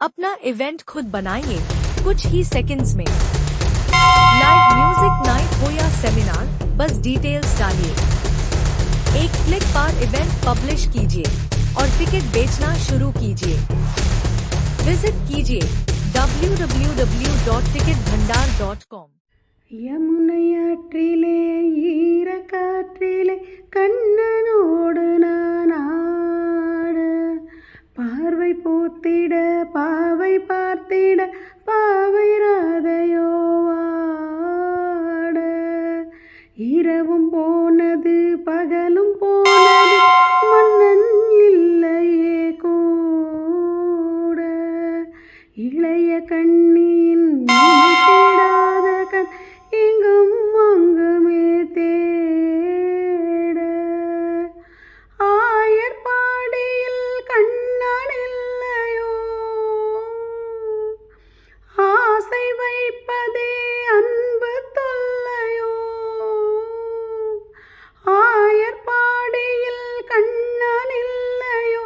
अपना इवेंट खुद बनाइए कुछ ही सेकंड्स में। लाइव म्यूजिक नाइट हो या सेमिनार, बस डिटेल्स डालिए। एक क्लिक पर इवेंट पब्लिश कीजिए और टिकट बेचना शुरू कीजिए। विजिट कीजिए www.ticketbhandar.com। யமுனையாற்றிலே ஈரக்காற்றிலே கண்ணனோடு நான் ஆட, பார்வை பூத்திட பாவை பார்த்திட பாவை ராதையோ வாட. இரவும் போனது பகலும் போனது மன்னன் இல்லையே கூட. இளைய கண்ணியின் தேடாத கண் இங்கும் அங்குமே தேட. ஆயர்பாடியில் கண்ணன் இல்லையோ, ஆசை வைப்பதே அன்பு தொல்லையோ. ஆயர்பாடியில் கண்ணன் இல்லையோ,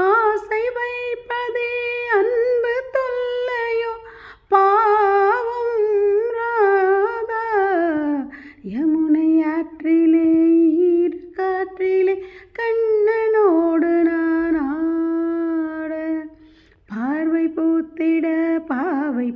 ஆசை வைப்பதே அன்பு தொல்லையோ. பாவம் ராதா யமுனையாற்றிலே ஈரக்காற்றிலே கண்ணனோடு நான் ஆட, பார்வை பூத்திட பாவை